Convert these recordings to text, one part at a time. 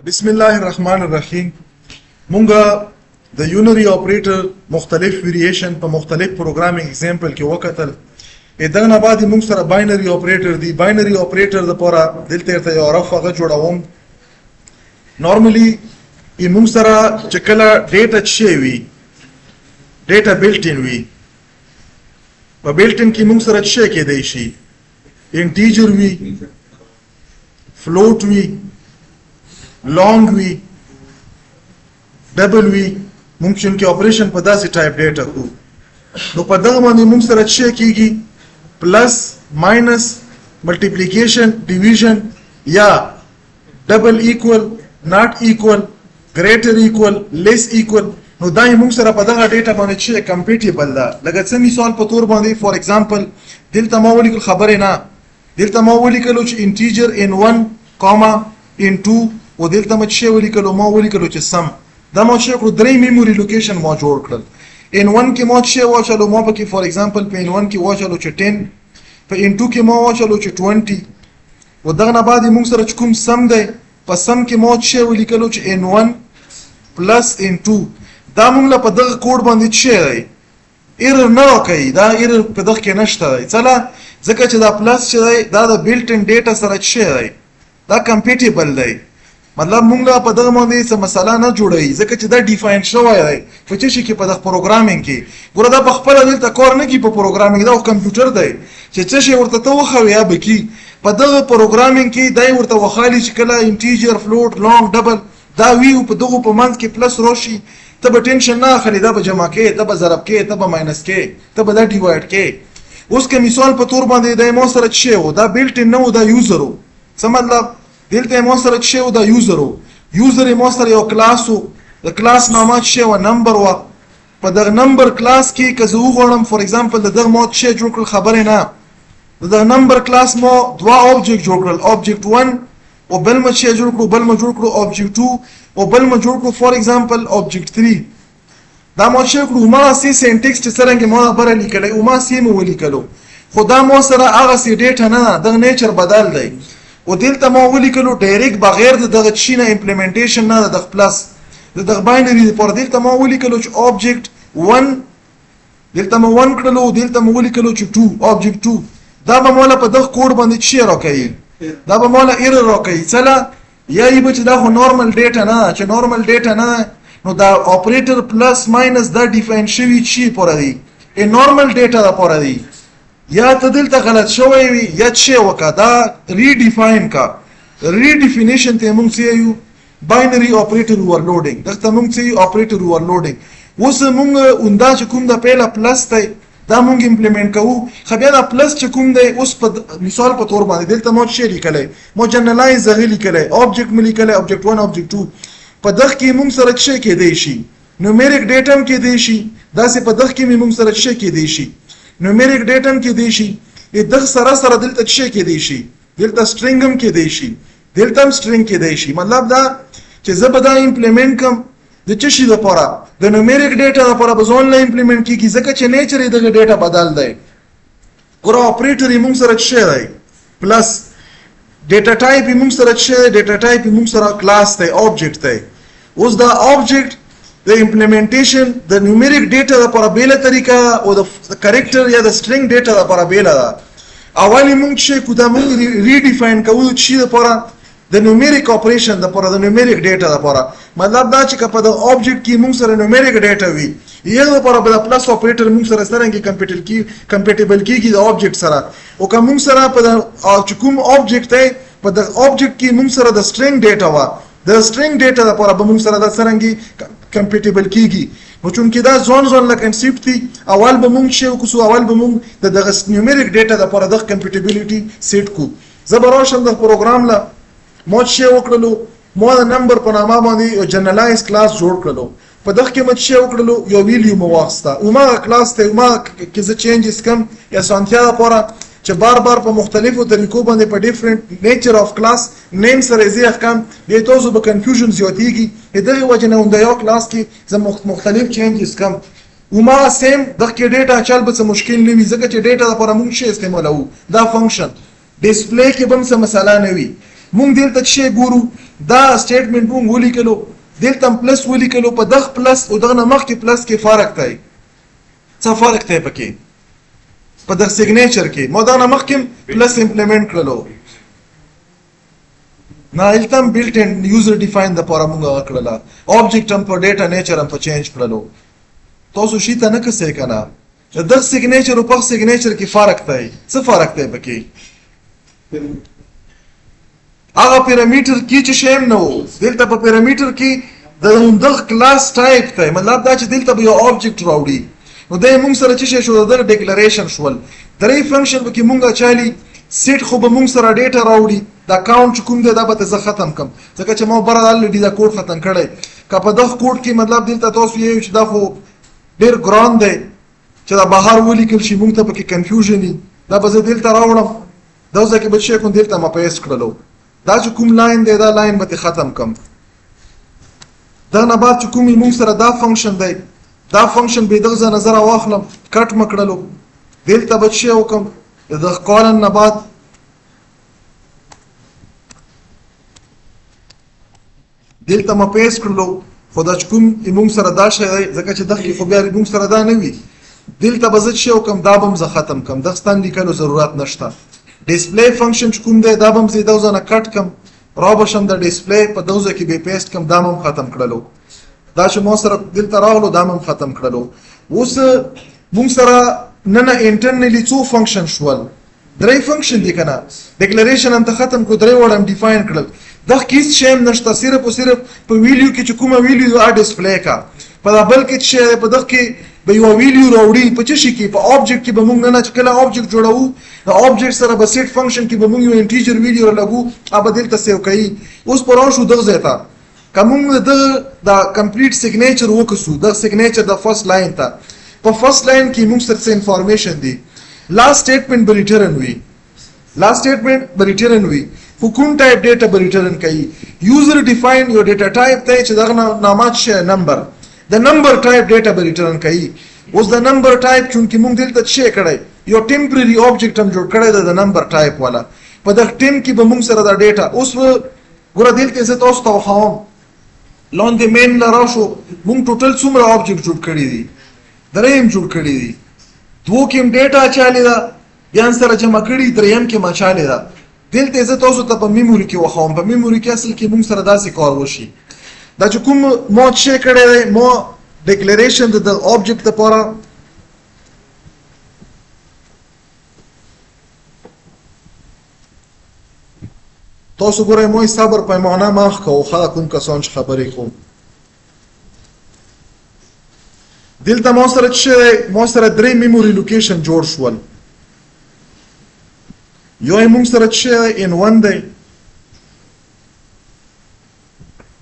بسم الله الرحمن الرحیم. مونږه د یونری اپریټر مختلف ویریشن په مختلف پروګرامینګ اگزامپل کې وکتل. دغه نه بعد موږ سره باینری اپریټر دی. باینری اپریټر لپاره دلته ته یو رف هغه جوړوم. نورمالي موږ سره چې کله ډیټا شي وي، ډیټا بلټ ان وي، په بلټ ان کې موږ سره شي کېدای شي انټیجر وي، فلوټ وي، لانګ وي، ډبل وي. ممکن کې اپریشن په داسې ټایپ ډیټا کو. نو په دغه باندې موږ سره څه کیږي؟ پلس، ماینس، ملټیپلیکیشن، ډیویژن یا ډبل ایکوال، ناٹ ایکوال، ګریټر ایکوال، لیس ایکوال. نو دا موږ سره په دغه ډیټا باندې چې کمپیټیبل ده. لکه څه مثال په تور باندې فور ایگزامپل دلته ما ولیکل خبره نه، دلته ما ولیکلو چې انټیجر ان 1 کاما ان 2 او دلته ما چې ولیکلو ما ولیکلو چې سم. دا ما چې کړو درې میموري لوکیشن ما جوړ کړل. ان 1 کې ما چې واچلو ما پکې فور ایگزامپل په ان 1 کې واچلو چې 10، په ان 2 کې ما واچلو چې 20. او دغه نه بعد موږ سره کوم سم دی، په سم کې ما چې ولیکلو چې ان 1 پلس ان 2. دا موږ په دغه کوډ باندې چې دی ایرر نه راکوي. دا ایرر په دغه کې نشته دی. ځکه چې دا پلس چې دی دا د بلټ ان ډیټا سره چې دی دا کمپیټیبل دی. مطلب موږ په دغه باندې څه مسله نه جوړوي ځکه چې دا ډیفاین شوی دی په څه شي کې په دغه پروګرامینګ کې. ګوره دا په خپل دلته کار نه کوي په پروګرامینګ، دا کمپیوټر دی چې څه شي ورته ته وخوي یا بکی. په دغه پروګرامینګ کې دای ورته وخالي چې کله انټیجر، فلوټ، لانګ، ډبل دا وی په دغه په منځ کې پلس راشي، ته به ټینشن نه اخلي. دا به جمع کې، ته به ضرب کې، ته به ماینس کې، ته به دا ډیوایډ کې. اوس که مثال په تور باندې د مو سره چې و دا بلټ ان نو دا یوزر و. څه مطلب؟ دلته مو سره چې و دا یوزر و. یوزر مو سره یو کلاس و، د کلاس نامه چې و نمبر و. په دغه نمبر کلاس کې که زه وغواړم فور ایگزامپل د دغه مو چې جوړ کړل خبره نه، د نمبر کلاس مو دوا اوبجیکټ جوړ کړل، اوبجیکټ 1 او بل ما چې جوړ کړو، بل ما جوړ کړو اوبجیکټ 2 او بل ما جوړ کړو فور ایگزامپل اوبجیکټ 3. دا مو چې کړو ما سي سنټیکس چې څنګه مو خبره لیکلې او ما سي مو ولیکلو، خو دا مو سره هغه سي ډیټا نه، د نیچر بدل دی. او دلته ما ولیکلو ډایرکټ بغیر دغه شي نه امپلیمنټیشن نه د پلس دغه باینری پر دلته ما ولیکلو چې اوبجیکټ 1 دلته ما 1 کړلو، دلته ما ولیکلو چې 2 اوبجیکټ 2. دا به مولا په دغه کوډ باندې چې راکړي، دا به مولا ایرر راکړي. څه یا ای به چې دا خو نورمال ډیټا نه، چې نورمال ډیټا نه نو دا اپریټر پلس ماینس دا ډیفاین شوی چی پر دی ا نورمال ډیټا دا پر دی. یا ته دلته غلط شوی وي یا چې وکړه دا ریډیفاین کا. ریډیفینیشن ته موږ یو باینری اپریټر اوورلوډینګ، دغه موږ یو اپریټر اوورلوډینګ. اوس موږ اوندا چې کوم د پیله پلس دی دا موږ امپلیمنٹ کوو. خو بیا دا پلس چې کوم دی اوس په مثال په تور باندې دلته مو چې لیکلای، مو جنرالایز غلی لیکلای، اوبجیکټ مې لیکلای، اوبجیکټ 1 اوبجیکټ 2. په دغه کې موږ سره څه کې دی شي نومریک ډیټا هم کې دی شي، دا سه په دغه کې موږ سره څه کې دی شي نومریک ډیټا هم کې دی شي. دغه سره سره دلته څه کې دی شي، دلته سټرینګ هم کې دی شي، دلته هم سټرینګ کې دی شي. مطلب دا چې زه به دا امپلیمنٹ کوم د څه شي لپاره، د نومریک ډیټا لپاره به ځون لا امپلیمنٹ کیږي ځکه چې نیچر دغه ډیټا بدل دی. ګوره اپریټر موږ سره څه دی پلس ډیټا ټایپ موږ سره څه، ډیټا ټایپ موږ سره کلاس دی، اوبجیکټ دی. اوس دا اوبجیکټ د امپلیمنټیشن د نومریک ډیټا لپاره بیل طریقه او د کریکټر یا د سټرینګ ډیټا لپاره بیل ده. اولی موږ چې کو دا موږ ریډیفاین کوو چې لپاره د نومریک اپریشن لپاره د نومریک ډیټا لپاره. مطلب دا چې په د اوبجیکټ کې موږ سره نومریک ډیټا وي، یو لپاره د پلس اپریټر موږ سره څنګه کمپیټیبل کیږي د اوبجیکټ سره. او که موږ سره په د کوم اوبجیکټ دی په د اوبجیکټ کې موږ سره د سټرینګ ډیټا وا، د سټرینګ ډیټا لپاره به موږ سره د څنګه کمپیټیبل کیږي. نو چونکې دا ځون لا کنسپټ دی، اول به موږ چې کوو اول به موږ د دغه نومریک ډیټا لپاره د کمپیټیبلیټي سیټ کو. زبراشم د پروګرام لا مو چې وکړلو، مو د نمبر په نامه باندې یو جنرالایز کلاس جوړ کړلو. په دغه کې مو چې وکړلو یو ویلیو مو واخسته او ما کلاس ته ما کې څه چینجز کم یا سانتیا لپاره چې بار په مختلفو طریقو باندې په ډیفرنٹ نیچر اف کلاس نیم سره زی احکام دې تاسو به کنفیوژن زیاتېږي. دغه وجه نه د یو کلاس کې زه مختلف چینجز کم او ما سیم دغه کې ډیټا چل به څه مشکل نه وي ځکه چې ډیټا لپاره موږ شي استعمالوو. دا فنکشن ډیسپلی کې به څه مسله نه وي. موږ دلته چې ګورو دا سټیټمنټ موږ ولیکلو دلته پلس ولیکلو په دغه پلس او دغه مخکې پلس کې فرق دی څه فرق دی پکې په دغه سیګنیچر کې مو دغه مخکې پلس امپلیمنٹ کړلو نه التم بلټ ان یوزر ډیفاین د پاره موږ کړل آبجیکټ هم په ډیټا نیچر هم په چینج کړلو تاسو شي ته نه کسې کنه د سیګنیچر او په سیګنیچر کې فرق دی څه فرق دی پکې هغه پیرامیټر کې چې شیم نه وو دلته په پیرامیټر کې د دغه کلاس ټایپ دی مطلب دا چې دلته به یو آبجیکټ راوړي نو د موږ سره چې شو د ډیکلریشن شول درې فنکشن به کې مونږه چالي سیټ خو به مونږ سره ډیټا راوړي دا کاونټ کوم دی دا به زه ختم کم ځکه چې ما بره الریډي دا کوډ ختم کړی که په دغه کوډ کې مطلب دلته تاسو یې چې دا خو ډېر ګران دی چې دا بهر ولیکل شي مونږ ته پکې کنفیوژن وي دا به زه دلته راوړم دا ځکه به چې کوم دلته ما پیسټ کړلو دا چې کوم لاین دی دا لاین به ختم کم دا نه بعد چې کوم مونږ سره دا فنکشن دی دا فنکشن به دغه نظر واخلم کټ مکړلو دلته به چې وکم د کالن نه بعد دلته ما پیسټ کړلو خو دا چې کوم مونږ سره دا شی دی ځکه چې دغه خو بیا مونږ سره دا نه وي دلته به زه چې وکم دا به هم زه ختم کم دغه ستان لیکلو ضرورت نشته ډسپلی فنکشن چې کوم دی دا به هم زه دغه نه کټ کم را بشم د ډسپلی په دغه کې به پیسټ کم دا هم ختم کړلو دا چې مو سره دلته راغلو دا هم ختم کړلو اوس مونږ سره نه انټرنلی څو فنکشن شول درې فنکشن دي کنه ډیکلریشن هم ته ختم کو درې وړم ډیفاین کړل دغه کیس شیم نشته صرف او صرف په ویلیو کې چې کومه ویلیو ا ډسپلی کا په دا بل کې چې په دغه کې به یو ویلیو راوړي په چی کې په آبجیکټ کې به مونږ نه کله آبجیکټ جوړو دا آبجیکټ سره به سیټ فنکشن کې به مونږ یو انټیجر ویلیو لګو ا به دلته سیو کوي اوس پرون شو دغه ځای ته کوم دا کمپلیټ سیګنیچر وکړو دا سیګنیچر د فرست لاین ته په فرست لاین کې موږ سره انفارمیشن دی لاست سټیټمنټ به ریټرن وي لاست سټیټمنټ به ریټرن وي کوم ټایپ ډیټا به ریټرن کوي یوزر ډیفاین یو ډیټا ټایپ ته چې دغه نامات شي نمبر د نمبر ټایپ ډیټا به ریټرن کوي اوس د نمبر ټایپ چې موږ دلته چې کړی یو ټیمپرری آبجیکټ هم جوړ کړی د نمبر ټایپ والا په دغه ټیم کې به موږ سره دا ډیټا اوس ګوره دلته زه تاسو ته وښایم لاندې مین لرا شو مونږ ټوټل څومره آبجیکټ جوړ کړي دي درېم جوړ کړي دي دوه کې ډیټا چالي ده بیا سره جمع کړي درېم کې ما چالي ده دلته زه تاسو ته په میموري کې وښایم په میموري کې اصل کې مونږ سره داسې کار وشي دا چې کوم مو چې کړی دی مو ډیکلریشن د آبجیکټ لپاره تاسو ګورئ مو صبر پیمانه مخ کو خا کوم کسان چې خبرې کوم دلته مو سره درې میموري لوکیشن جوړ شول یو موږ سره چې ان 1 دی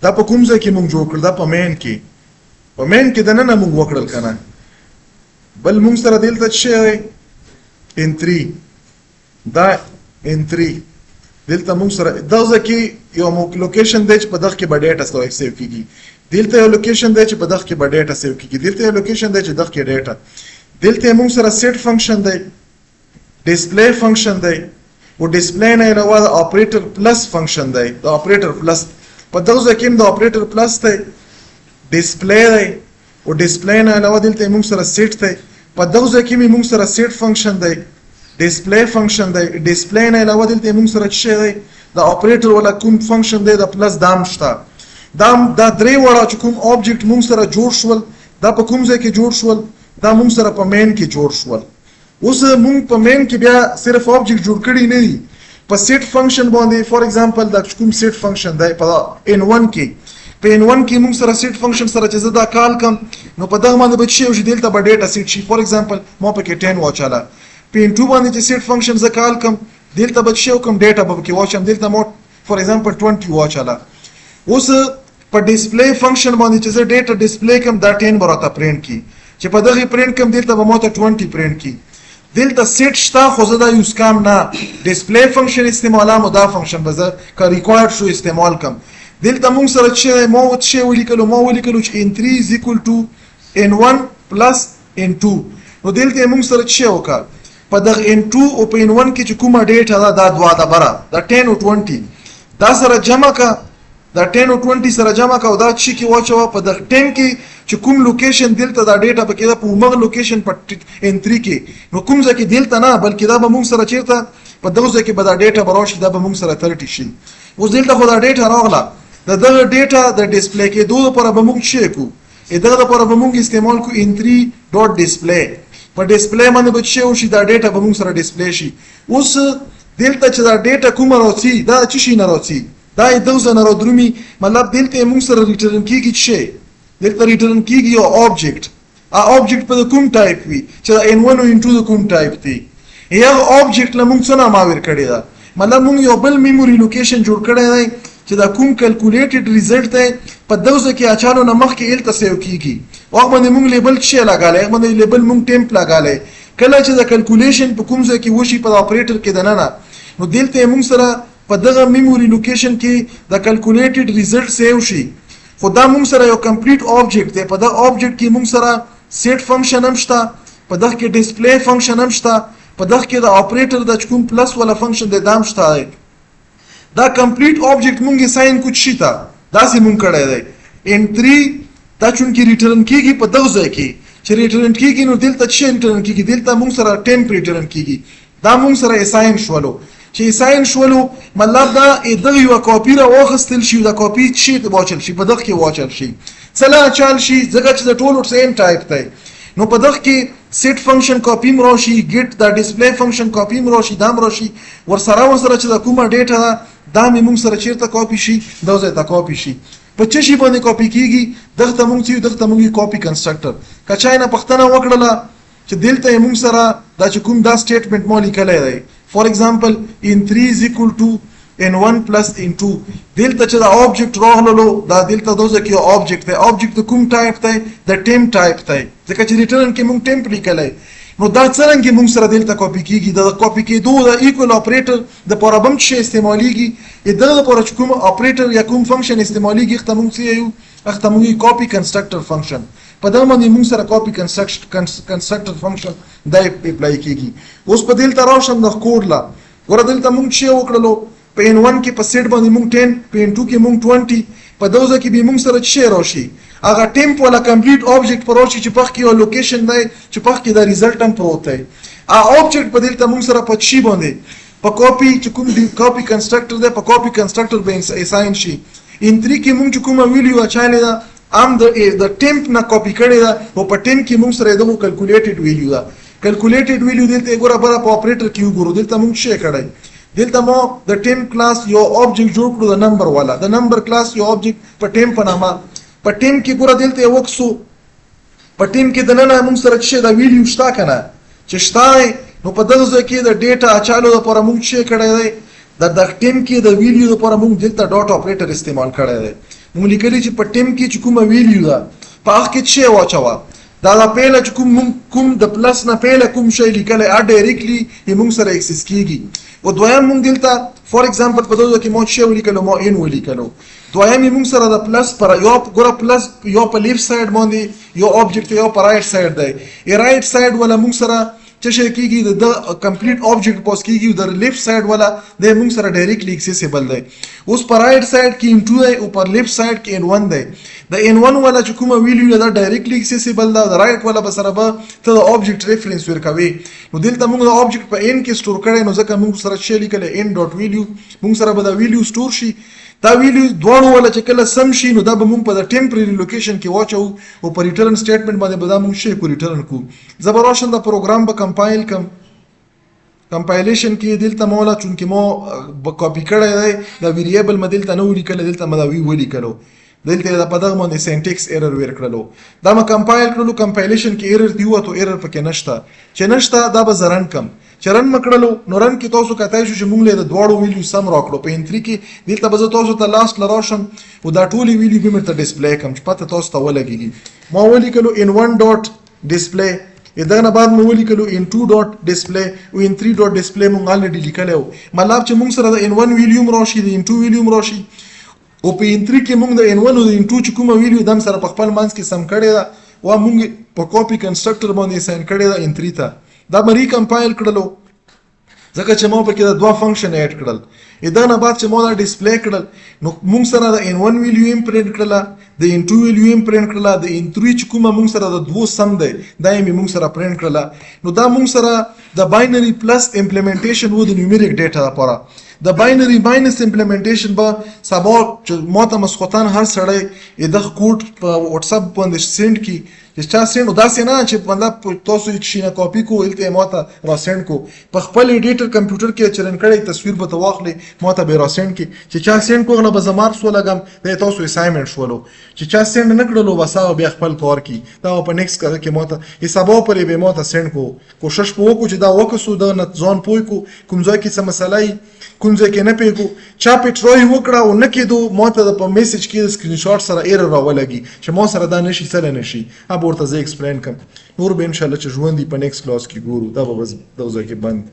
دا په کوم ځای کې موږ جوړ کړل دا په مین کې د نن موږ وکړل کنه بل موږ سره دلته چې ان 3 دا ان 3 دلته موږ سره دغه کې یو لوکیشن دی چې په دغه کې به ډیټا سیو کیږي دلته یو لوکیشن دی چې په دغه کې به ډیټا سیو کیږي دلته یو لوکیشن دی چې دغه کې ډیټا دلته موږ سره سیټ فنکشن دی ډسپلی فنکشن دی او ډسپلی نه علاوه د اپریټر پلس فنکشن دی د اپریټر پلس په دغه کې د اپریټر پلس دی ډسپلی دی او ډسپلی نه علاوه دلته موږ سره سیټ دی په دغه کې موږ سره سیټ فنکشن دی ډسپلی فنکشن دی ډسپلی نه علاوه دلته موږ سره چې دی د اپریټر ولا کوم فنکشن دی د پلس دام شته دا درې وړه چې کوم آبجیکټ موږ سره جوړ شول دا په کوم ځای کې جوړ شول دا موږ سره په مین کې جوړ شول اوس موږ په مین کې بیا صرف آبجیکټ جوړ کړي نه دي په سیټ فنکشن باندې فور ایگزامپل دا کوم سیټ فنکشن دی په ان 1 کې په ان 1 کې موږ سره سیټ فنکشن سره چې زه دا کال کم نو په دغه باندې به چې دلته به ډیټا سیټ شي فور ایگزامپل ما پکې 10 واچاله په ان 2 باندې چې سیټ فنکشن زه کال کم دلته به چې کوم ډیټا به کې واچم دلته مو فور ایگزامپل 20 واچاله اوس په ډسپلی فنکشن باندې چې زه ډیټا ډسپلی کوم دا 10 براته پرینټ کی چې په دغه پرینټ کوم دلته به مو ته 20 پرینټ کی دلته سیټ شته خو زه دا یوز کوم نه ډسپلی فنکشن استعمالوم دا فنکشن به زه که ریکوایرډ شو استعمال کوم دلته موږ سره چې مو چې ولیکلو چې ان 3 is equal to n1 plus n2 نو دلته موږ سره چې وکړ په دغه n2 او په n1 کې چې کومه ډیټا دا دوه ده بره دا 10 او 20 دا سره جمع کا دا 10 او 20 سره جمع کا او دا چې کې واچو په د 10 کې چې کوم لوکیشن دلته دا ډیټا پکې دا په موږ لوکیشن په ان3 کې نو کوم ځکه دلته نه بلکې دا به موږ سره چیرته په دغه ځکه به دا ډیټا براشي دا به موږ سره 30 شي اوس دلته خو دا ډیټا راغله دغه ډیټا د ډیسپلی کې دوه لپاره به موږ شي کو دغه لپاره به موږ استعمال کو in3.display په ډیسپلی باندې به شي او شي دا ډیټا به موږ سره ډیسپلی شي اوس دلته چې دا ډیټا کوم راځي دا چې شي نه راځي دا 𝓿𝓲𝓷𝓷𝓭 مطلب دلته موږ سره ریټرن کیږي چې دلته ریټرن کیږي یو آبجیکټ آبجیکټ په کوم ټایپ وي چې دا n1 او n2 د کوم ټایپ دی یا آبجیکټ له موږ څه نام اور کړی دا مطلب موږ یو بل میموري لوکیشن جوړ کړی دی چې دا کوم کیلکولیټډ ریزلټ دی په دغه کې اچالو نه مخکې الته سیو کیږي او باندې موږ لیبل څه لګالای باندې لیبل موږ ټیمپ لګالای کله چې دا کیلکولیشن په کوم ځای کې وشي په اپریټر کې دننه نو دلته موږ سره په دغه میموري لوکیشن کې د کیلکولیټډ ریزلټ سیو شي خو دا موږ سره یو کمپلیټ آبجیکټ دی په دا آبجیکټ کې موږ سره سیټ فنکشن هم شته په دغه کې ډیسپلی فنکشن هم شته په دغه کې د اپریټر د کوم پلس ولا فنکشن د دام شته دا کمپلیټ آبجیکټ موږ ساين کوم شي تا دا سي موږ کړی دی n3 دا چون کې ریټرن کیږي په دغه ځای کې چې ریټرن کیږي نو دلته چې ریټرن کیږي دلته موږ سره ټیمپ ریټرن کیږي دا موږ سره اساين شولو چې اساين شولو مطلب دا دغه یو کاپی را واخستل شي دا کاپی شي د واچل شي په دغه کې واچل شي سلا چال شي ځکه چې د ټولو سیم ټایپ دی نو په دغه کې سیټ فنکشن کاپی مراشي ګیټ دا ډیسپلی فنکشن کاپی مراشي دا مراشي ور سره چې د کومه ډیټا دا موږ سره چیرته کاپی شي دا ځای ته کاپی شي په چه شي باندې کاپی کیږي دغه موږ چې دغه موږ کاپی کنستراکټر کچای نه پښتنه وکړه چې دلته موږ سره دا چې کوم دا سټیټمنټ مو لیکلای دی فور ایگزامپل in3 is equal to n1 plus n2 دلته چې دا آبجیکټ راغلو دا دلته دوزه کې آبجیکټ دی آبجیکټ کوم ټایپ دی د ټیمپ ټایپ دی ځکه چې ریټرن کې موږ ټیمپ لیکلای نو دا څنګه موږ سره دلته کاپی کیږي دا کاپی کېدو د ایکوال اپریټر د پرابم چې استعماليږي دا د پر کوم اپریټر یا کوم فنکشن استعماليږي اخته موږ څه یو اخته موږ کاپی کنستراکټر فنکشن په دا باندې موږ سره کاپی کنستراکټر فنکشن دا اپلای کیږي اوس په دلته راشم د کوډ لا ور دلته موږ چې وکړلو په n1 کې په سیټ باندې موږ 10 په n2 کې موږ 20 په دوزه کې به موږ سره چې راشي هغه ټیمپ ولا کمپلیټ آبجیکټ پر راشي چې په کې یو لوکیشن دی چې په کې دا ریزلټ هم پروت دی آبجیکټ په دلته موږ سره په شي باندې په کاپی چې کوم دی کاپی کنستراکټر دی په کاپی کنستراکټر به اساين شي in3 کې موږ چې کومه ویلیو اچالې ده ام د ټیمپ نه کاپی کړی دا او په 10 کې موږ سره دغه کیلکولیټډ ویلیو دا کیلکولیټډ ویلیو دلته ګوره بره په اپریټر کې وګورو دلته موږ شي کړی دلته مو د ټیمپ کلاس یو آبجیکټ جوړ کړو د نمبر والا د نمبر کلاس یو آبجیکټ په ټیمپ په نامه په ټیمپ کې ګوره دلته وکسو په ټیمپ کې دننه موږ سره چې دا ویلیو شتا کنه چې شتا نو په دغه ځای کې د ډیټا اچالو لپاره موږ شي کړی دی د ټیمپ کې د ویلیو لپاره موږ دلته ډاټ اپریټر استعمال کړی دی موږ لیکلی چې په ټیم کې چې کومه ویلیو ده په هغه کې څه واچوه دا د پیله چې کوم د پلس نه پیله کوم شی لیکلی ډایرکټلی یې موږ سره اکسس کیږي او دویم موږ دلته فور ایگزامپل په دغه کې مو څه ولیکلو مو ان ولیکلو دویم موږ سره د پلس پر یو ګوره پلس یو په لیفت ساید باندې یو آبجیکټ یو په رائټ ساید دی ای رائټ ساید ولا موږ سره چې شي کیږي د کمپلیټ آبجیکټ پوس کیږي د لیفت ساید ولا د موږ سره ډایرکټلی اکسیسیبل دی اوس پر رائټ ساید کې n2 دی او پر لیفت ساید کې n1 دی د n1 ولا چې کومه ویلیو دا ډایرکټلی اکسیسیبل دا د رائټ ولا بسره به ته د آبجیکټ ریفرنس ورکوي نو دلته موږ د آبجیکټ په n کې سٹور کړی نو ځکه موږ سره چې لیکل n.value موږ سره به دا ویلیو سٹور شي دا ویلیو دواړو ولا چې کله سم شي نو دا به موږ په د ټیمپرری لوکیشن کې واچو او په ریټرن سټیټمنټ باندې به دا موږ شي کو ریټرن کو زبراشن دا پروګرام به کمپایل کمپایلیشن کې دلته مولا چونکه مو کاپی کړی دی دا ویریبل مدل ته نو لیکل دلته مداوی ولیکلو دلته دا په دغه باندې سینټیکس ایرر ورکړلو دا ما کمپایل کړلو کمپایلیشن کې ایرر دی وته ایرر پکې نشته چې نشته دا به زرن کم چرن مکړلو نورن کې تاسو کتای شو چې موږ له دواړو ویلیو سم راکړو په ان3 کې دلته به تاسو ته لاست لراشم او دا ټولي ویلیو به مرته ډیسپلی کوم چې پته تاسو ته ولګیږي ما ولیکلو in1.display دا نه بعد مو ولیکلو in2.display او in3.display مونږ الریډي لیکلو مطلب چې مونږ سره د in1 ویلیو راشي د in2 ویلیو راشي او په in3 کې مونږ د n1 او د n2 چې کومه ویلیو دم سره په خپل منځ کې سم کړی دا او مونږ په کاپی کنستراکټر باندې ساين کړی دا n3 ته دا مری کمپایل کړلو ځکه چې ما په کې دا دوه فنکشن اډ کړل دا نه بعد چې ما دا ډسپلی کړل نو موږ سره د n1 ویلیو هم پرنټ کړله د n2 ویلیو هم پرنټ کړله د n3 چې کومه موږ سره د دوو سم دی دا یې موږ سره پرنټ کړله نو دا موږ سره د باینري پلس امپلیمنټیشن و د نیومریک ډیټا لپاره د باینري ماینس امپلیمنټیشن به سبا چې ما ته مسخوتان هر سړی دغه کوډ په واتس اپ باندې سند کی چې چا سند او داسې نه چې مطلب تاسو یې شي نه کاپي کو الته ما ته را سند کو په خپل ایډیټر کمپیوټر کې چرن کړی تصویر به واخلي ما ته به را سند کی چې چا سند کو غنه به زمار سو لګم د تاسو اسایمنټ شولو چې چا سند نه کړلو وساو بیا خپل کار کی دا په نیکست کار کې ما ته حسابو پرې به ما ته سند کو کوشش په وکړو چې دا وکړو د ځان پوي کو کوم ځای کې څه مسله کوم ځای کې نه پیګو چا په ټروي وکړه او نه کېدو ما ته په میسج کې سکرین شاټ سره ایرر راولګي چې ما سره دا نشي سره نشي ورته زه ایکسپلین کوم نور به ان شاء الله چې ژوند دی په نیکست کلاس کې ګورو دا به بس دا ځکه بند